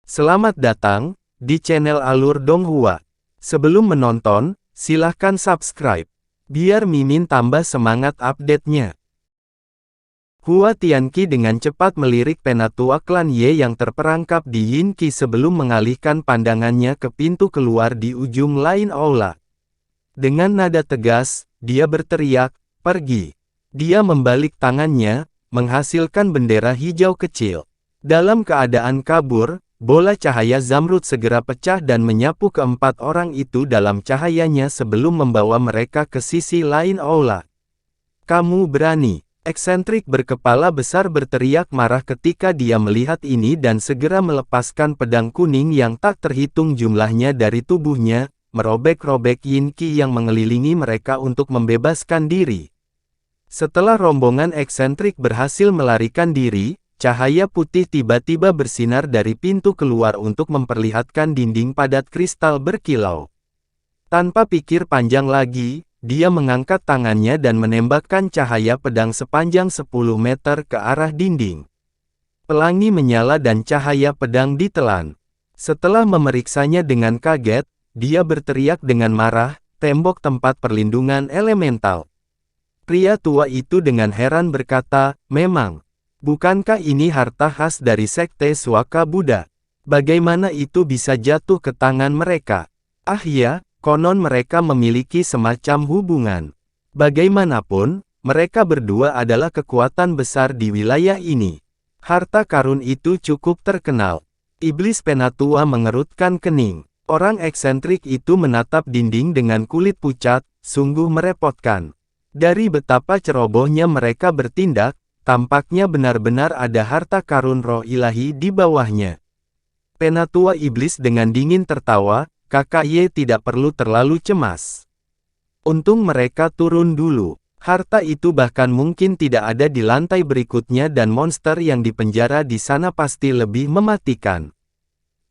Selamat datang di channel Alur Donghua. Sebelum menonton, silahkan subscribe, biar Mimin tambah semangat update-nya. Hua Tianqi dengan cepat melirik penatua klan Ye yang terperangkap di Yin Qi sebelum mengalihkan pandangannya ke pintu keluar di ujung lain aula. Dengan nada tegas, dia berteriak, "Pergi!" Dia membalik tangannya, menghasilkan bendera hijau kecil. Dalam keadaan kabur, bola cahaya zamrud segera pecah dan menyapu keempat orang itu dalam cahayanya sebelum membawa mereka ke sisi lain aula. "Kamu berani!" Eksentrik berkepala besar berteriak marah ketika dia melihat ini dan segera melepaskan pedang kuning yang tak terhitung jumlahnya dari tubuhnya, merobek-robek Yin Qi yang mengelilingi mereka untuk membebaskan diri. Setelah rombongan eksentrik berhasil melarikan diri, cahaya putih tiba-tiba bersinar dari pintu keluar untuk memperlihatkan dinding padat kristal berkilau. Tanpa pikir panjang lagi, dia mengangkat tangannya dan menembakkan cahaya pedang sepanjang 10 meter ke arah dinding. Pelangi menyala dan cahaya pedang ditelan. Setelah memeriksanya dengan kaget, dia berteriak dengan marah, "Tembok tempat perlindungan elemental." Pria tua itu dengan heran berkata, "Memang. Bukankah ini harta khas dari Sekte Suaka Buddha? Bagaimana itu bisa jatuh ke tangan mereka? Ah ya, konon mereka memiliki semacam hubungan. Bagaimanapun, mereka berdua adalah kekuatan besar di wilayah ini. Harta karun itu cukup terkenal." Iblis penatua mengerutkan kening. Orang eksentrik itu menatap dinding dengan kulit pucat, sungguh merepotkan. Dari betapa cerobohnya mereka bertindak, tampaknya benar-benar ada harta karun roh ilahi di bawahnya. Penatua iblis dengan dingin tertawa, "Kakak Ye tidak perlu terlalu cemas. Untung mereka turun dulu. Harta itu bahkan mungkin tidak ada di lantai berikutnya dan monster yang dipenjara di sana pasti lebih mematikan.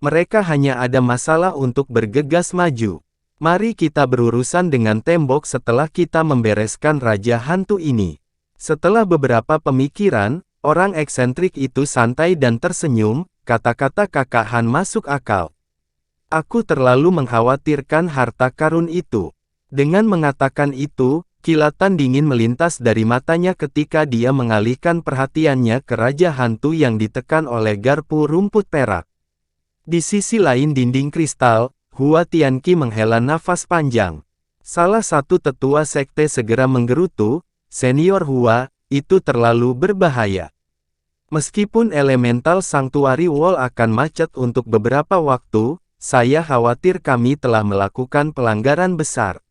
Mereka hanya ada masalah untuk bergegas maju. Mari kita berurusan dengan tembok setelah kita membereskan Raja Hantu ini." Setelah beberapa pemikiran, orang eksentrik itu santai dan tersenyum, kata-kata Kakak Han masuk akal. "Aku terlalu mengkhawatirkan harta karun itu." Dengan mengatakan itu, kilatan dingin melintas dari matanya ketika dia mengalihkan perhatiannya ke Raja Hantu yang ditekan oleh garpu rumput perak. Di sisi lain dinding kristal, Hua Tianqi menghela nafas panjang. Salah satu tetua sekte segera menggerutu, "Senior Hua, itu terlalu berbahaya. Meskipun elemental Sanctuary Wall akan macet untuk beberapa waktu, saya khawatir kami telah melakukan pelanggaran besar.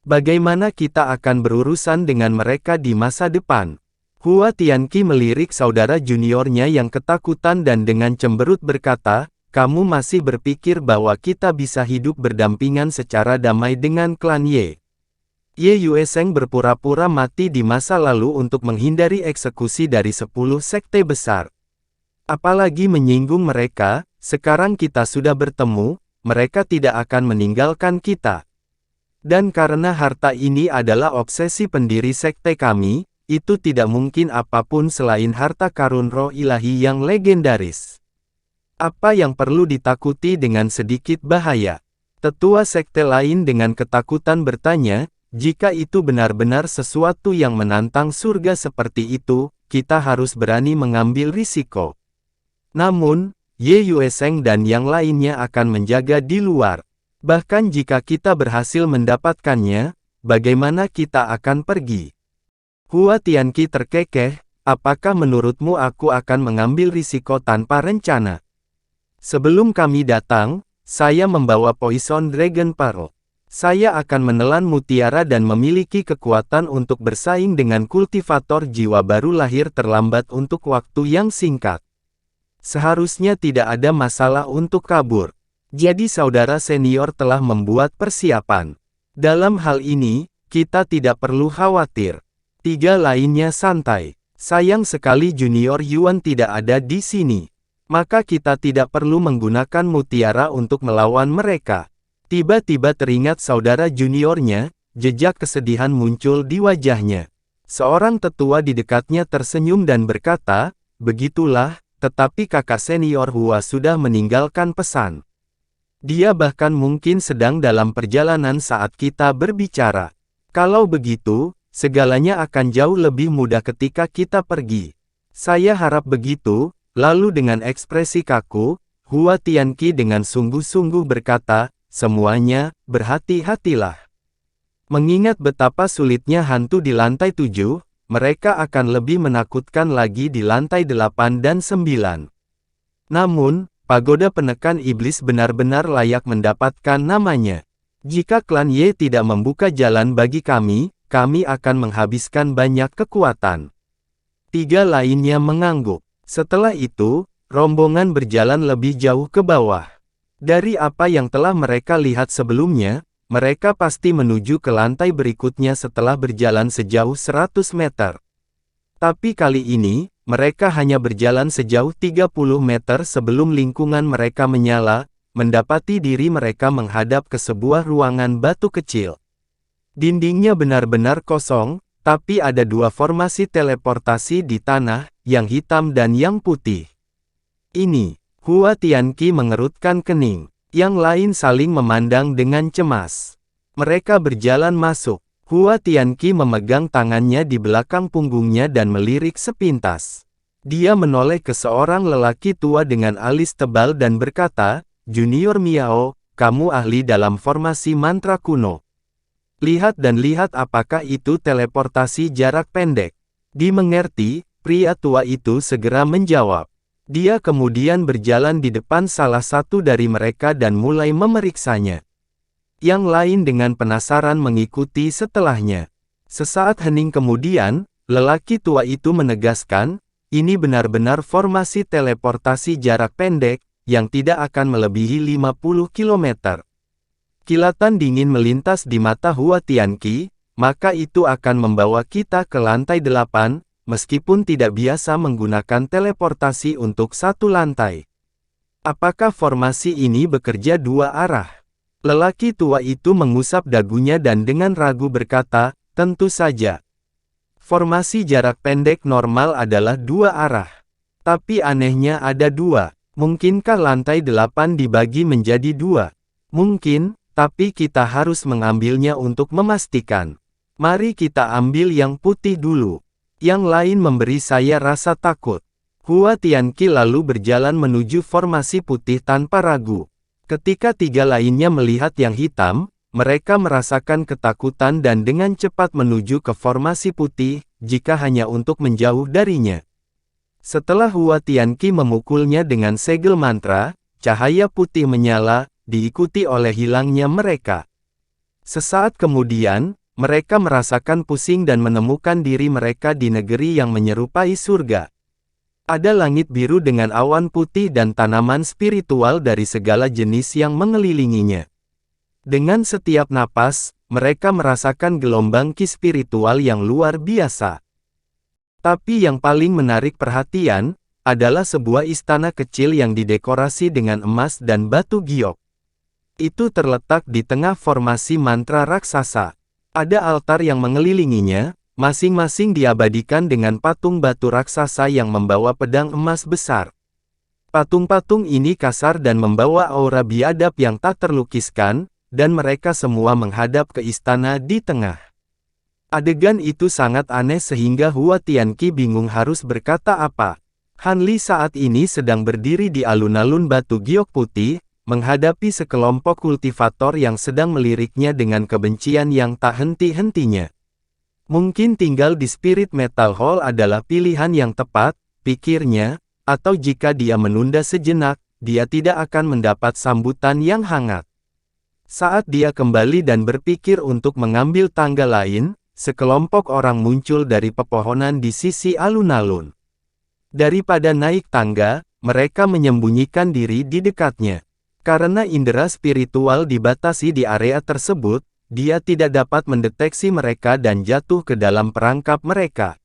Bagaimana kita akan berurusan dengan mereka di masa depan?" Hua Tianqi melirik saudara juniornya yang ketakutan dan dengan cemberut berkata, "Kamu masih berpikir bahwa kita bisa hidup berdampingan secara damai dengan klan Ye? Ye Yueseng berpura-pura mati di masa lalu untuk menghindari eksekusi dari 10 sekte besar. Apalagi menyinggung mereka, sekarang kita sudah bertemu, mereka tidak akan meninggalkan kita. Dan karena harta ini adalah obsesi pendiri sekte kami, itu tidak mungkin apapun selain harta karun roh ilahi yang legendaris. Apa yang perlu ditakuti dengan sedikit bahaya?" Tetua sekte lain dengan ketakutan bertanya, "Jika itu benar-benar sesuatu yang menantang surga seperti itu, kita harus berani mengambil risiko. Namun, Ye Yueseng dan yang lainnya akan menjaga di luar. Bahkan jika kita berhasil mendapatkannya, bagaimana kita akan pergi?" Hua Tianqi terkekeh, "Apakah menurutmu aku akan mengambil risiko tanpa rencana? Sebelum kami datang, saya membawa Poison Dragon Pearl. Saya akan menelan mutiara dan memiliki kekuatan untuk bersaing dengan kultivator jiwa baru lahir terlambat untuk waktu yang singkat. Seharusnya tidak ada masalah untuk kabur. Jadi saudara senior telah membuat persiapan. Dalam hal ini, kita tidak perlu khawatir." Tiga lainnya santai. "Sayang sekali junior Yuan tidak ada di sini. Maka kita tidak perlu menggunakan mutiara untuk melawan mereka." Tiba-tiba teringat saudara juniornya, jejak kesedihan muncul di wajahnya. Seorang tetua di dekatnya tersenyum dan berkata, "Begitulah, tetapi kakak senior Hua sudah meninggalkan pesan. Dia bahkan mungkin sedang dalam perjalanan saat kita berbicara. Kalau begitu, segalanya akan jauh lebih mudah ketika kita pergi. Saya harap begitu. Lalu dengan ekspresi kaku, Hua Tianqi dengan sungguh-sungguh berkata, semuanya, berhati-hatilah. Mengingat betapa sulitnya hantu di lantai 7, mereka akan lebih menakutkan lagi di lantai 8 dan 9. Namun, pagoda penekan iblis benar-benar layak mendapatkan namanya. Jika klan Ye tidak membuka jalan bagi kami akan menghabiskan banyak kekuatan. 3 lainnya mengangguk. Setelah itu, rombongan berjalan lebih jauh ke bawah. Dari apa yang telah mereka lihat sebelumnya, mereka pasti menuju ke lantai berikutnya setelah berjalan sejauh 100 meter. Tapi kali ini, mereka hanya berjalan sejauh 30 meter sebelum lingkungan mereka menyala, mendapati diri mereka menghadap ke sebuah ruangan batu kecil. Dindingnya benar-benar kosong, tapi ada 2 formasi teleportasi di tanah, yang hitam dan yang putih. Ini, Hua Tianqi mengerutkan kening. Yang lain saling memandang dengan cemas. Mereka berjalan masuk. Hua Tianqi memegang tangannya di belakang punggungnya dan melirik sepintas. Dia menoleh ke seorang lelaki tua dengan alis tebal dan berkata, Junior Miao, kamu ahli dalam formasi mantra kuno. Lihat dan lihat apakah itu teleportasi jarak pendek. Dimengerti, pria tua itu segera menjawab. Dia kemudian berjalan di depan salah satu dari mereka dan mulai memeriksanya. Yang lain dengan penasaran mengikuti setelahnya. Sesaat hening kemudian, lelaki tua itu menegaskan, ini benar-benar formasi teleportasi jarak pendek, yang tidak akan melebihi 50 km. Kilatan dingin melintas di mata Hua Tianqi, maka itu akan membawa kita ke lantai 8, meskipun tidak biasa menggunakan teleportasi untuk satu lantai. Apakah formasi ini bekerja 2 arah? Lelaki tua itu mengusap dagunya dan dengan ragu berkata, tentu saja. Formasi jarak pendek normal adalah 2 arah. Tapi anehnya ada 2. Mungkinkah lantai 8 dibagi menjadi 2? Mungkin, tapi kita harus mengambilnya untuk memastikan. Mari kita ambil yang putih dulu. Yang lain memberi saya rasa takut. Hua Tianqi lalu berjalan menuju formasi putih tanpa ragu. Ketika 3 lainnya melihat yang hitam, mereka merasakan ketakutan dan dengan cepat menuju ke formasi putih, jika hanya untuk menjauh darinya. Setelah Hua Tianqi memukulnya dengan segel mantra, cahaya putih menyala, diikuti oleh hilangnya mereka. Sesaat kemudian, mereka merasakan pusing dan menemukan diri mereka di negeri yang menyerupai surga. Ada langit biru dengan awan putih dan tanaman spiritual dari segala jenis yang mengelilinginya. Dengan setiap napas, mereka merasakan gelombang ki spiritual yang luar biasa. Tapi yang paling menarik perhatian, adalah sebuah istana kecil yang didekorasi dengan emas dan batu giok. Itu terletak di tengah formasi mantra raksasa. Ada altar yang mengelilinginya, masing-masing diabadikan dengan patung batu raksasa yang membawa pedang emas besar. Patung-patung ini kasar dan membawa aura biadab yang tak terlukiskan, dan mereka semua menghadap ke istana di tengah. Adegan itu sangat aneh sehingga Hua Tianqi bingung harus berkata apa. Han Li saat ini sedang berdiri di alun-alun batu giok putih, menghadapi sekelompok kultivator yang sedang meliriknya dengan kebencian yang tak henti-hentinya. Mungkin tinggal di Spirit Metal Hall adalah pilihan yang tepat, pikirnya, atau jika dia menunda sejenak, dia tidak akan mendapat sambutan yang hangat. Saat dia kembali dan berpikir untuk mengambil tangga lain, sekelompok orang muncul dari pepohonan di sisi alun-alun. Daripada naik tangga, mereka menyembunyikan diri di dekatnya. Karena indera spiritual dibatasi di area tersebut, dia tidak dapat mendeteksi mereka dan jatuh ke dalam perangkap mereka.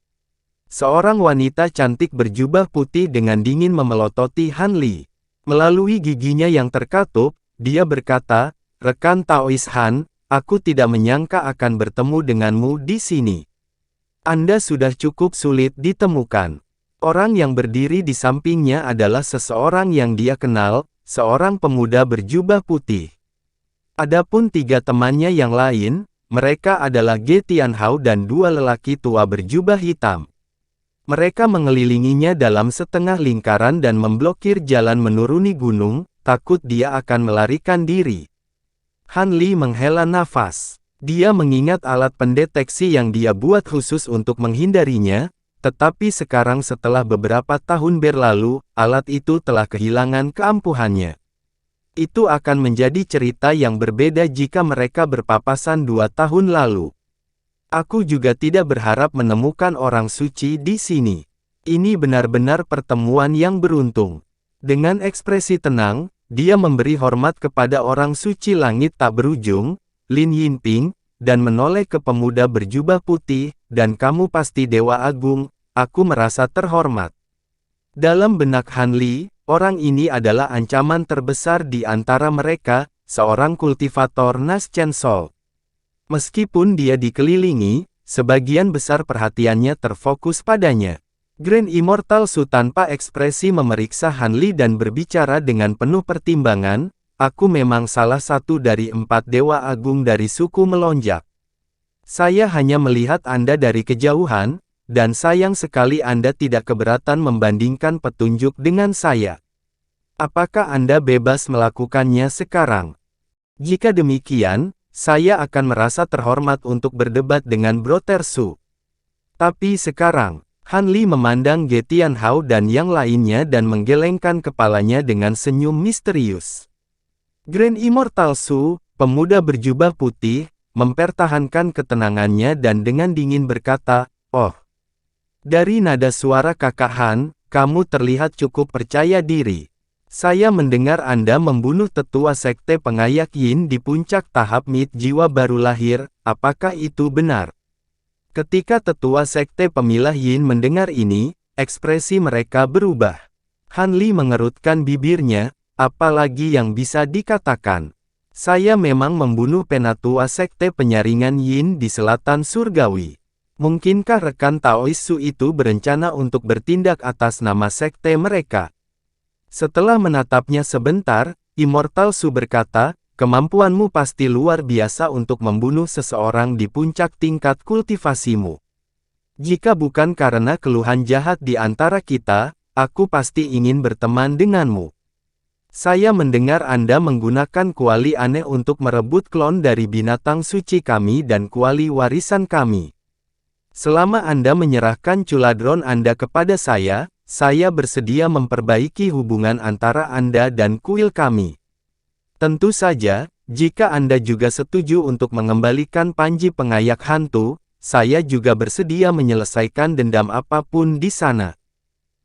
Seorang wanita cantik berjubah putih dengan dingin memelototi Han Li. Melalui giginya yang terkatup, dia berkata, "Rekan Taois Han, aku tidak menyangka akan bertemu denganmu di sini. Anda sudah cukup sulit ditemukan. Orang yang berdiri di sampingnya adalah seseorang yang dia kenal, seorang pemuda berjubah putih. Adapun tiga temannya yang lain, mereka adalah Ge Tianhao dan dua lelaki tua berjubah hitam. Mereka mengelilinginya dalam setengah lingkaran dan memblokir jalan menuruni gunung, takut dia akan melarikan diri. Han Li menghela nafas. Dia mengingat alat pendeteksi yang dia buat khusus untuk menghindarinya, tetapi sekarang setelah beberapa tahun berlalu, alat itu telah kehilangan keampuhannya. Itu akan menjadi cerita yang berbeda jika mereka berpapasan 2 tahun lalu. Aku juga tidak berharap menemukan orang suci di sini. Ini benar-benar pertemuan yang beruntung. Dengan ekspresi tenang, dia memberi hormat kepada orang suci langit tak berujung, Lin Yinping, dan menoleh ke pemuda berjubah putih, dan kamu pasti Dewa Agung, aku merasa terhormat. Dalam benak Han Li, orang ini adalah ancaman terbesar di antara mereka, seorang kultivator Nas Chen Sol. Meskipun dia dikelilingi, sebagian besar perhatiannya terfokus padanya. Grand Immortal Su tanpa ekspresi memeriksa Han Li dan berbicara dengan penuh pertimbangan, aku memang salah satu dari 4 Dewa Agung dari suku melonjak. Saya hanya melihat Anda dari kejauhan, dan sayang sekali Anda tidak keberatan membandingkan petunjuk dengan saya. Apakah Anda bebas melakukannya sekarang? Jika demikian, saya akan merasa terhormat untuk berdebat dengan Brother Su. Tapi sekarang, Han Li memandang Ge Tianhao dan yang lainnya dan menggelengkan kepalanya dengan senyum misterius. Grand Immortal Su, pemuda berjubah putih, mempertahankan ketenangannya dan dengan dingin berkata, "Oh." Dari nada suara Kakak Han, kamu terlihat cukup percaya diri. Saya mendengar Anda membunuh tetua sekte pengayak Yin di puncak tahap mid jiwa baru lahir, apakah itu benar? Ketika tetua sekte pemilah Yin mendengar ini, ekspresi mereka berubah. Han Li mengerutkan bibirnya, apalagi yang bisa dikatakan. Saya memang membunuh penatua sekte penyaringan Yin di selatan surgawi. Mungkinkah rekan Taois Su itu berencana untuk bertindak atas nama sekte mereka? Setelah menatapnya sebentar, Immortal Su berkata, kemampuanmu pasti luar biasa untuk membunuh seseorang di puncak tingkat kultivasimu. Jika bukan karena keluhan jahat di antara kita, aku pasti ingin berteman denganmu. Saya mendengar Anda menggunakan kuali aneh untuk merebut klon dari binatang suci kami dan kuali warisan kami. Selama Anda menyerahkan culadron Anda kepada saya bersedia memperbaiki hubungan antara Anda dan kuil kami. Tentu saja, jika Anda juga setuju untuk mengembalikan panji pengayak hantu, saya juga bersedia menyelesaikan dendam apapun di sana.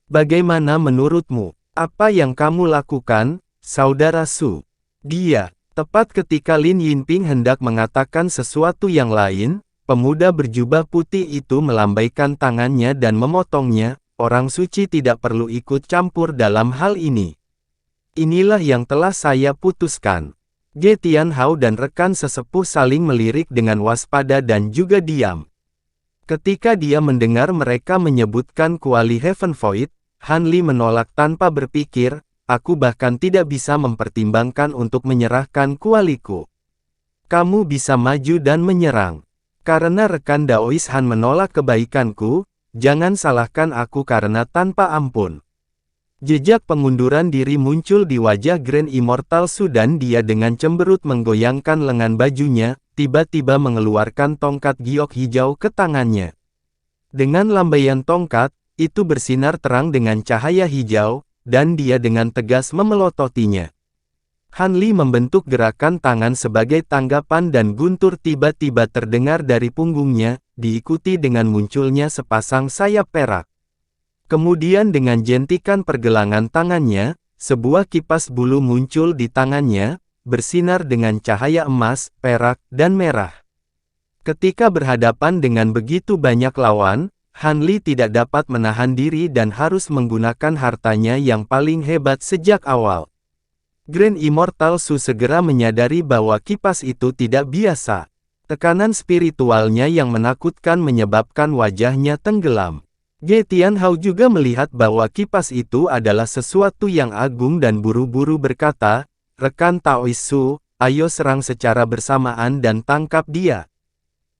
Bagaimana menurutmu? Apa yang kamu lakukan, Saudara Su? Dia, tepat ketika Lin Yinping hendak mengatakan sesuatu yang lain, pemuda berjubah putih itu melambaikan tangannya dan memotongnya, orang suci tidak perlu ikut campur dalam hal ini. Inilah yang telah saya putuskan. Ge Tianhao dan rekan sesepuh saling melirik dengan waspada dan juga diam. Ketika dia mendengar mereka menyebutkan kuali Heaven Void, Han Li menolak tanpa berpikir, aku bahkan tidak bisa mempertimbangkan untuk menyerahkan kualiku. Kamu bisa maju dan menyerang. Karena rekan Daois Han menolak kebaikanku, jangan salahkan aku karena tanpa ampun. Jejak pengunduran diri muncul di wajah Grand Immortal Su dan dia dengan cemberut menggoyangkan lengan bajunya, tiba-tiba mengeluarkan tongkat giok hijau ke tangannya. Dengan lambaian tongkat, itu bersinar terang dengan cahaya hijau, dan dia dengan tegas memelototinya. Han Li membentuk gerakan tangan sebagai tanggapan dan guntur tiba-tiba terdengar dari punggungnya, diikuti dengan munculnya sepasang sayap perak. Kemudian dengan jentikan pergelangan tangannya, sebuah kipas bulu muncul di tangannya, bersinar dengan cahaya emas, perak, dan merah. Ketika berhadapan dengan begitu banyak lawan, Han Li tidak dapat menahan diri dan harus menggunakan hartanya yang paling hebat sejak awal. Grand Immortal Su segera menyadari bahwa kipas itu tidak biasa. Tekanan spiritualnya yang menakutkan menyebabkan wajahnya tenggelam. Ge Tianhao juga melihat bahwa kipas itu adalah sesuatu yang agung dan buru-buru berkata, "Rekan Taoisu, ayo serang secara bersamaan dan tangkap dia."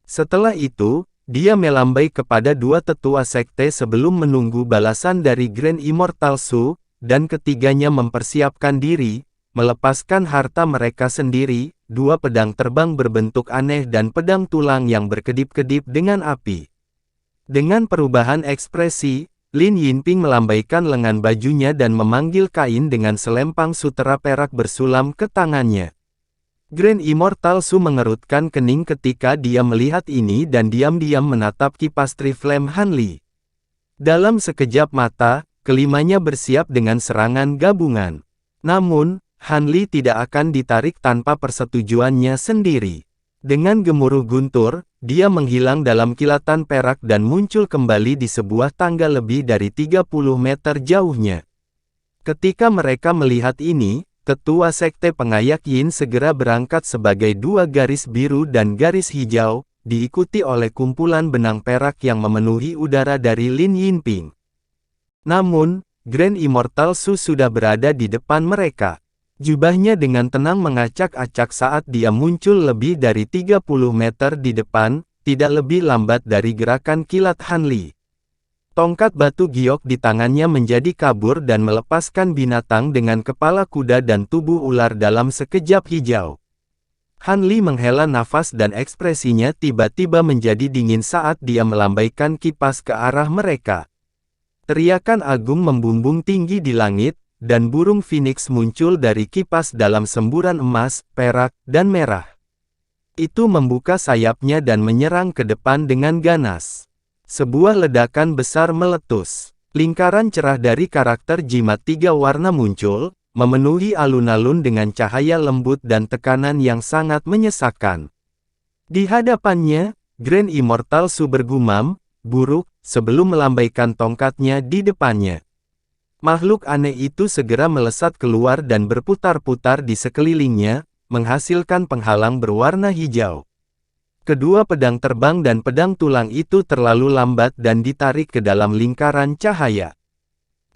Setelah itu, dia melambai kepada dua tetua sekte sebelum menunggu balasan dari Grand Immortal Su, dan ketiganya mempersiapkan diri, melepaskan harta mereka sendiri, dua pedang terbang berbentuk aneh dan pedang tulang yang berkedip-kedip dengan api. Dengan perubahan ekspresi, Lin Yinping melambaikan lengan bajunya dan memanggil kain dengan selempang sutera perak bersulam ke tangannya. Grand Immortal Su mengerutkan kening ketika dia melihat ini dan diam-diam menatap kipas Triflame Han Li. Dalam sekejap mata, kelimanya bersiap dengan serangan gabungan. Namun, Han Li tidak akan ditarik tanpa persetujuannya sendiri. Dengan gemuruh guntur, dia menghilang dalam kilatan perak dan muncul kembali di sebuah tangga lebih dari 30 meter jauhnya. Ketika mereka melihat ini, Ketua Sekte Pengayak Yin segera berangkat sebagai dua garis biru dan garis hijau, diikuti oleh kumpulan benang perak yang memenuhi udara dari Lin Yinping. Namun, Grand Immortal Su sudah berada di depan mereka. Jubahnya dengan tenang mengacak-acak saat dia muncul lebih dari 30 meter di depan, tidak lebih lambat dari gerakan kilat Han Li. Tongkat batu giok di tangannya menjadi kabur dan melepaskan binatang dengan kepala kuda dan tubuh ular dalam sekejap hijau. Han Li menghela nafas dan ekspresinya tiba-tiba menjadi dingin saat dia melambaikan kipas ke arah mereka. Teriakan agung membumbung tinggi di langit, dan burung phoenix muncul dari kipas dalam semburan emas, perak, dan merah. Itu membuka sayapnya dan menyerang ke depan dengan ganas. Sebuah ledakan besar meletus. Lingkaran cerah dari karakter jimat tiga warna muncul, memenuhi alun-alun dengan cahaya lembut dan tekanan yang sangat menyesakkan. Di hadapannya, Grand Immortal Su bergumam, "Buruk," sebelum melambaikan tongkatnya di depannya. Makhluk aneh itu segera melesat keluar dan berputar-putar di sekelilingnya, menghasilkan penghalang berwarna hijau. Kedua pedang terbang dan pedang tulang itu terlalu lambat dan ditarik ke dalam lingkaran cahaya.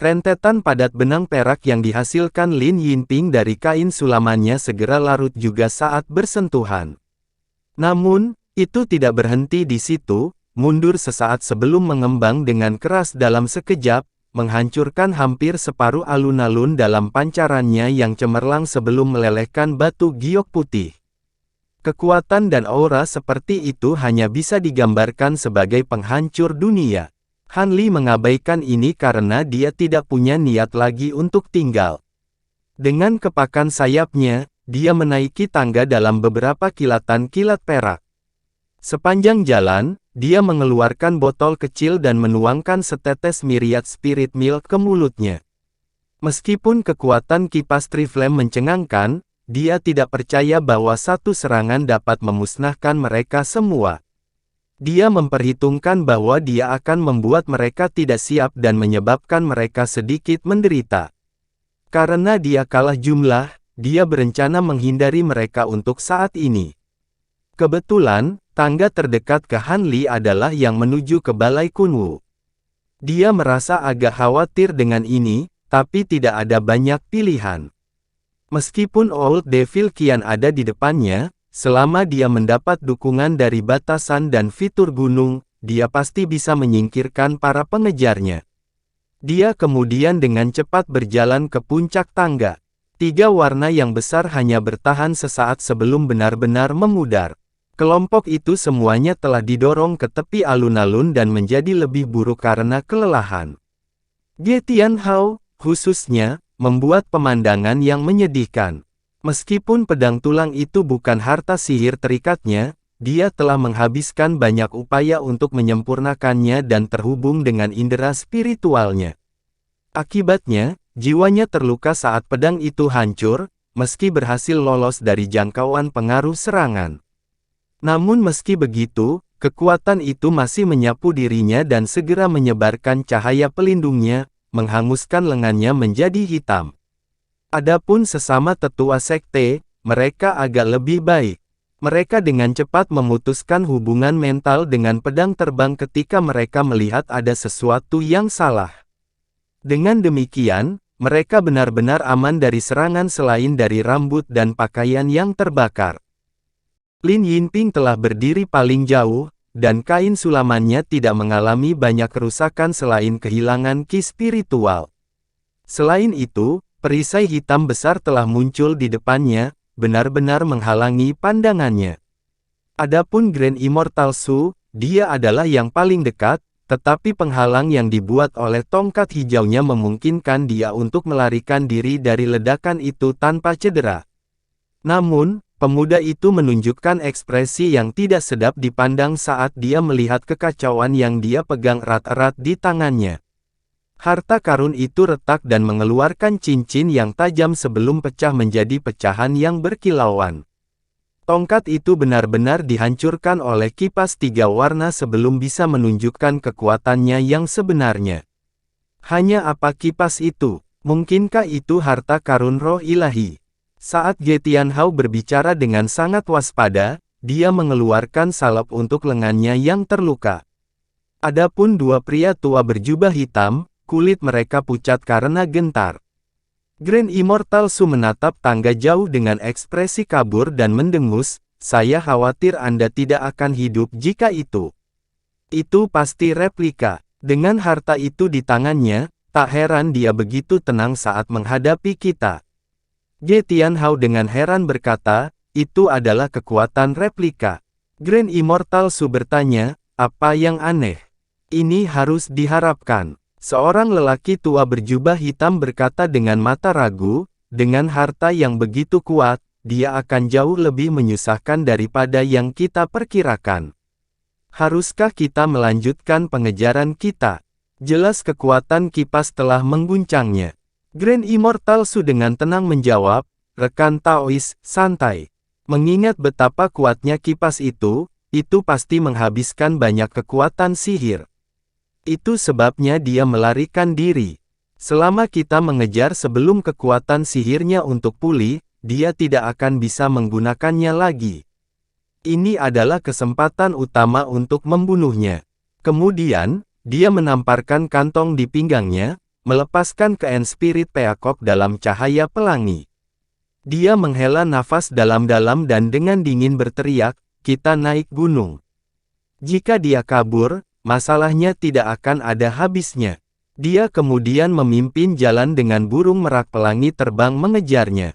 Rentetan padat benang perak yang dihasilkan Lin Yinping dari kain sulamannya segera larut juga saat bersentuhan. Namun, itu tidak berhenti di situ, mundur sesaat sebelum mengembang dengan keras dalam sekejap, menghancurkan hampir separuh alun-alun dalam pancarannya yang cemerlang sebelum melelehkan batu giok putih. Kekuatan dan aura seperti itu hanya bisa digambarkan sebagai penghancur dunia. Han Li mengabaikan ini karena dia tidak punya niat lagi untuk tinggal. Dengan kepakan sayapnya, dia menaiki tangga dalam beberapa kilatan kilat perak. Sepanjang jalan, dia mengeluarkan botol kecil dan menuangkan setetes miriat spirit milk ke mulutnya. Meskipun kekuatan kipas Triflame mencengangkan, dia tidak percaya bahwa satu serangan dapat memusnahkan mereka semua. Dia memperhitungkan bahwa dia akan membuat mereka tidak siap dan menyebabkan mereka sedikit menderita. Karena dia kalah jumlah, dia berencana menghindari mereka untuk saat ini. Kebetulan, tangga terdekat ke Han Li adalah yang menuju ke Balai Kunwu. Dia merasa agak khawatir dengan ini, tapi tidak ada banyak pilihan. Meskipun Old Devil kian ada di depannya, selama dia mendapat dukungan dari batasan dan fitur gunung, dia pasti bisa menyingkirkan para pengejarnya. Dia kemudian dengan cepat berjalan ke puncak tangga. Tiga warna yang besar hanya bertahan sesaat sebelum benar-benar memudar. Kelompok itu semuanya telah didorong ke tepi alun-alun dan menjadi lebih buruk karena kelelahan. Ge Tianhao, khususnya, membuat pemandangan yang menyedihkan. Meskipun pedang tulang itu bukan harta sihir terikatnya, dia telah menghabiskan banyak upaya untuk menyempurnakannya dan terhubung dengan indera spiritualnya. Akibatnya, jiwanya terluka saat pedang itu hancur, meski berhasil lolos dari jangkauan pengaruh serangan. Namun meski begitu, kekuatan itu masih menyapu dirinya dan segera menyebarkan cahaya pelindungnya, menghanguskan lengannya menjadi hitam. Adapun sesama tetua sekte, mereka agak lebih baik. Mereka dengan cepat memutuskan hubungan mental dengan pedang terbang ketika mereka melihat ada sesuatu yang salah. Dengan demikian, mereka benar-benar aman dari serangan selain dari rambut dan pakaian yang terbakar. Lin Yinping telah berdiri paling jauh, dan kain sulamannya tidak mengalami banyak kerusakan selain kehilangan ki spiritual. Selain itu, perisai hitam besar telah muncul di depannya, benar-benar menghalangi pandangannya. Adapun Grand Immortal Su, dia adalah yang paling dekat, tetapi penghalang yang dibuat oleh tongkat hijaunya memungkinkan dia untuk melarikan diri dari ledakan itu tanpa cedera. Namun, pemuda itu menunjukkan ekspresi yang tidak sedap dipandang saat dia melihat kekacauan yang dia pegang erat-erat di tangannya. Harta karun itu retak dan mengeluarkan cincin yang tajam sebelum pecah menjadi pecahan yang berkilauan. Tongkat itu benar-benar dihancurkan oleh kipas 3 warna sebelum bisa menunjukkan kekuatannya yang sebenarnya. Hanya apa kipas itu? Mungkinkah itu harta karun roh ilahi? Saat Ge Tianhao berbicara dengan sangat waspada, dia mengeluarkan salep untuk lengannya yang terluka. Adapun 2 pria tua berjubah hitam, kulit mereka pucat karena gentar. Grand Immortal Su menatap tangga jauh dengan ekspresi kabur dan mendengus, "Saya khawatir Anda tidak akan hidup jika itu." Itu pasti replika. Dengan harta itu di tangannya, tak heran dia begitu tenang saat menghadapi kita. Ge Tianhao dengan heran berkata, "Itu adalah kekuatan replika." Grand Immortal Su bertanya, "Apa yang aneh? Ini harus diharapkan." Seorang lelaki tua berjubah hitam berkata dengan mata ragu, "Dengan harta yang begitu kuat, dia akan jauh lebih menyusahkan daripada yang kita perkirakan. Haruskah kita melanjutkan pengejaran kita?" Jelas kekuatan kipas telah mengguncangnya. Grand Immortal Su dengan tenang menjawab, "Rekan Taois, santai. Mengingat betapa kuatnya kipas itu pasti menghabiskan banyak kekuatan sihir. Itu sebabnya dia melarikan diri. Selama kita mengejar sebelum kekuatan sihirnya untuk pulih, dia tidak akan bisa menggunakannya lagi. Ini adalah kesempatan utama untuk membunuhnya." Kemudian, dia menamparkan kantong di pinggangnya, melepaskan Kean Spirit Peacock dalam cahaya pelangi. Dia menghela nafas dalam-dalam dan dengan dingin berteriak, "Kita naik gunung." Jika dia kabur, masalahnya tidak akan ada habisnya. Dia kemudian memimpin jalan dengan burung merak pelangi terbang mengejarnya.